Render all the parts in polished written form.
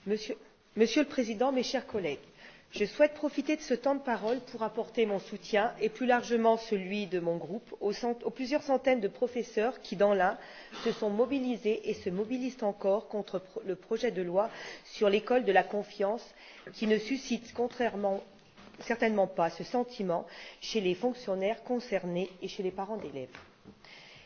Monsieur le Président, mes chers collègues, je souhaite profiter de ce temps de parole pour apporter mon soutien et plus largement celui de mon groupe aux plusieurs centaines de professeurs qui, dans l'Ain, se sont mobilisés et se mobilisent encore contre le projet de loi sur l'école de la confiance qui ne suscite certainement pas ce sentiment chez les fonctionnaires concernés et chez les parents d'élèves.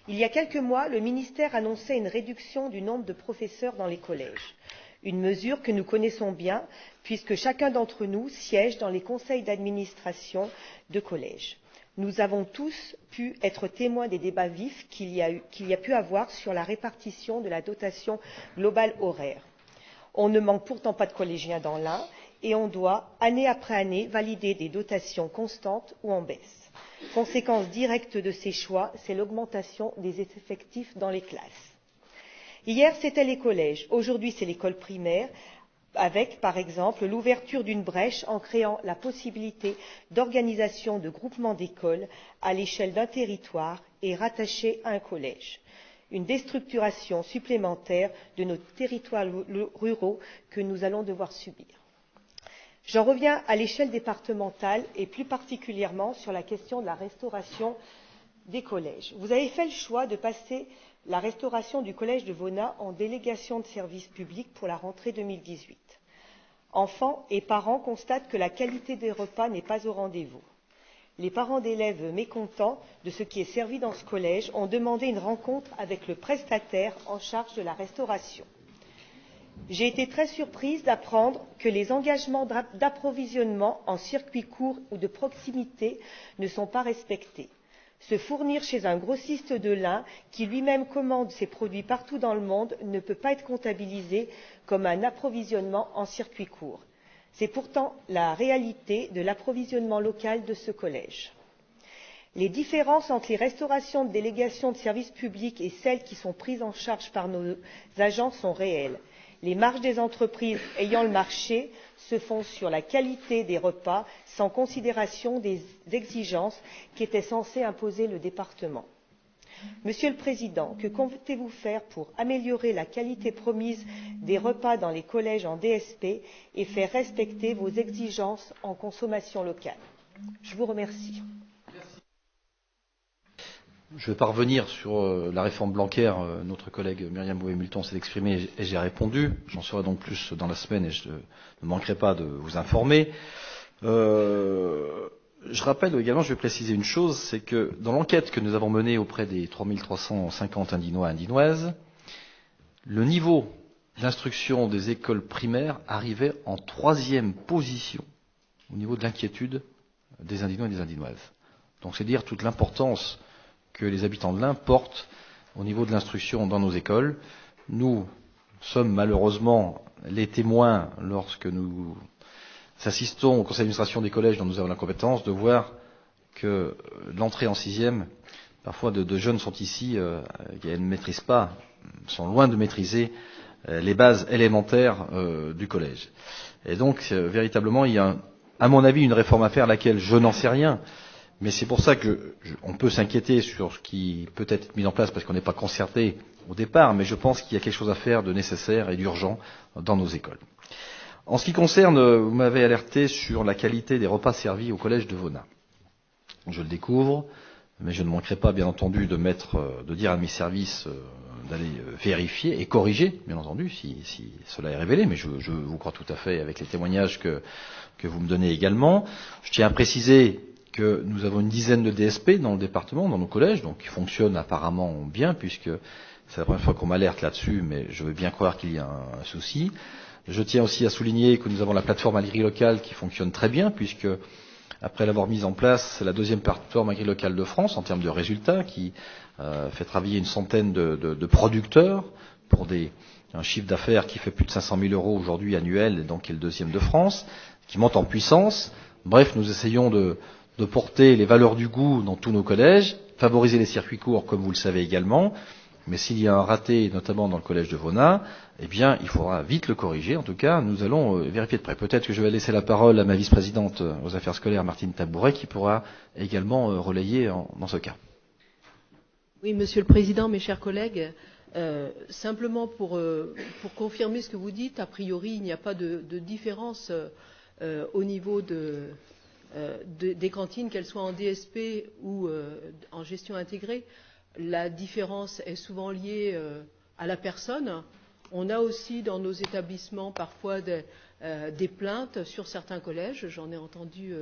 Il y a quelques mois, le ministère annonçait une réduction du nombre de professeurs dans les collèges. Une mesure que nous connaissons bien, puisque chacun d'entre nous siège dans les conseils d'administration de collèges. Nous avons tous pu être témoins des débats vifs qu'il y a pu avoir sur la répartition de la dotation globale horaire. On ne manque pourtant pas de collégiens dans l'Ain et on doit, année après année, valider des dotations constantes ou en baisse. Conséquence directe de ces choix, c'est l'augmentation des effectifs dans les classes. Hier, c'était les collèges. Aujourd'hui, c'est l'école primaire, avec, par exemple, l'ouverture d'une brèche en créant la possibilité d'organisation de groupements d'écoles à l'échelle d'un territoire et rattachés à un collège. Une déstructuration supplémentaire de nos territoires ruraux que nous allons devoir subir. J'en reviens à l'échelle départementale et plus particulièrement sur la question de la restauration des collèges. Vous avez fait le choix de passer la restauration du collège de Vaunat en délégation de service public pour la rentrée 2018. Enfants et parents constatent que la qualité des repas n'est pas au rendez-vous. Les parents d'élèves mécontents de ce qui est servi dans ce collège ont demandé une rencontre avec le prestataire en charge de la restauration. J'ai été très surprise d'apprendre que les engagements d'approvisionnement en circuit court ou de proximité ne sont pas respectés. Se fournir chez un grossiste de l'Ain qui lui-même commande ses produits partout dans le monde ne peut pas être comptabilisé comme un approvisionnement en circuit court. C'est pourtant la réalité de l'approvisionnement local de ce collège. Les différences entre les restaurations de délégations de services publics et celles qui sont prises en charge par nos agents sont réelles. Les marges des entreprises ayant le marché se font sur la qualité des repas sans considération des exigences qu'était censé imposer le département. Monsieur le Président, que comptez-vous faire pour améliorer la qualité promise des repas dans les collèges en DSP et faire respecter vos exigences en consommation locale? Je vous remercie. Je ne vais pas revenir sur la réforme Blanquer. Notre collègue Myriam Bouvet-Multon s'est exprimée et j'ai répondu. J'en saurai donc plus dans la semaine et je ne manquerai pas de vous informer. Je rappelle également, je vais préciser une chose, c'est que dans l'enquête que nous avons menée auprès des 3350 Indinois et Indinoises, le niveau d'instruction des écoles primaires arrivait en 3e position au niveau de l'inquiétude des Indinois et des Indinoises. Donc c'est dire toute l'importance que les habitants de l'Ain portent au niveau de l'instruction dans nos écoles. Nous sommes malheureusement les témoins, lorsque nous assistons au conseil d'administration des collèges dont nous avons la compétence, de voir que l'entrée en 6e, parfois de jeunes sont ici, qui ne maîtrisent pas, sont loin de maîtriser les bases élémentaires du collège. Et donc, véritablement, il y a, à mon avis, une réforme à faire, laquelle je n'en sais rien. Mais c'est pour ça qu'on peut s'inquiéter sur ce qui peut être mis en place parce qu'on n'est pas concerté au départ, mais je pense qu'il y a quelque chose à faire de nécessaire et d'urgent dans nos écoles. En ce qui concerne, vous m'avez alerté sur la qualité des repas servis au collège de Vaunat. Je le découvre, mais je ne manquerai pas, bien entendu, de dire à mes services d'aller vérifier et corriger, bien entendu, si cela est révélé, mais je vous crois tout à fait avec les témoignages que vous me donnez également. Je tiens à préciser que nous avons une dizaine de DSP dans le département, dans nos collèges, donc qui fonctionnent apparemment bien, puisque c'est la première fois qu'on m'alerte là-dessus, mais je veux bien croire qu'il y a un souci. Je tiens aussi à souligner que nous avons la plateforme agri-locale qui fonctionne très bien, puisque, après l'avoir mise en place, c'est la 2e plateforme agri-locale de France en termes de résultats, qui fait travailler une centaine de producteurs pour un chiffre d'affaires qui fait plus de 500 000 € aujourd'hui annuel, et donc qui est le 2e de France, qui monte en puissance. Bref, nous essayons de porter les valeurs du goût dans tous nos collèges, favoriser les circuits courts, comme vous le savez également. Mais s'il y a un raté, notamment dans le collège de Vaunat, eh bien, il faudra vite le corriger. En tout cas, nous allons vérifier de près. Peut-être que je vais laisser la parole à ma vice-présidente aux affaires scolaires, Martine Tabouret, qui pourra également relayer dans ce cas. Oui, Monsieur le Président, mes chers collègues, Simplement pour confirmer ce que vous dites, a priori, il n'y a pas de différence au niveau des cantines, qu'elles soient en DSP ou en gestion intégrée. La différence est souvent liée à la personne. On a aussi dans nos établissements parfois des plaintes sur certains collèges, j'en ai entendu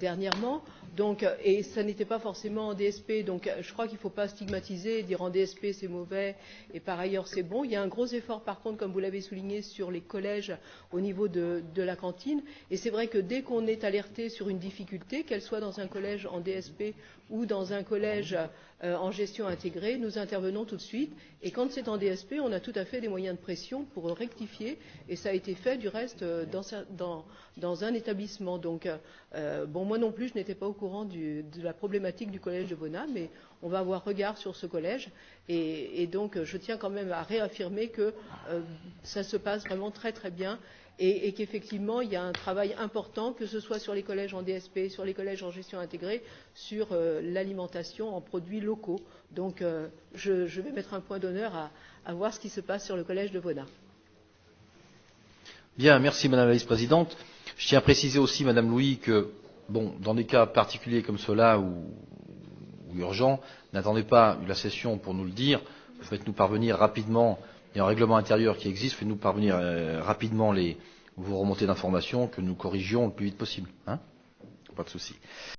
dernièrement, donc, et ça n'était pas forcément en DSP, donc je crois qu'il ne faut pas stigmatiser et dire en DSP c'est mauvais et par ailleurs c'est bon. Il y a un gros effort par contre, comme vous l'avez souligné, sur les collèges au niveau de la cantine, et c'est vrai que dès qu'on est alerté sur une difficulté, qu'elle soit dans un collège en DSP ou dans un collège en gestion intégrée, nous intervenons tout de suite, et quand c'est en DSP, on a tout à fait des moyens de pression pour rectifier, et ça a été fait du reste dans un établissement. Donc, bon, moi non plus, je n'étais pas au courant de la problématique du collège de Bonnat, mais on va avoir regard sur ce collège, et donc je tiens quand même à réaffirmer que ça se passe vraiment très très bien, et qu'effectivement il y a un travail important, que ce soit sur les collèges en DSP, sur les collèges en gestion intégrée, sur l'alimentation en produits locaux. Donc je vais mettre un point d'honneur à voir ce qui se passe sur le collège de Bonnat. Bien, merci Madame la Vice-présidente. Je tiens à préciser aussi, Madame Louis, que bon, dans des cas particuliers comme cela ou urgents, n'attendez pas la session pour nous le dire. Faites-nous parvenir rapidement. Il y a un règlement intérieur qui existe. Faites-nous parvenir rapidement vos remontées d'informations que nous corrigions le plus vite possible. Hein, pas de souci.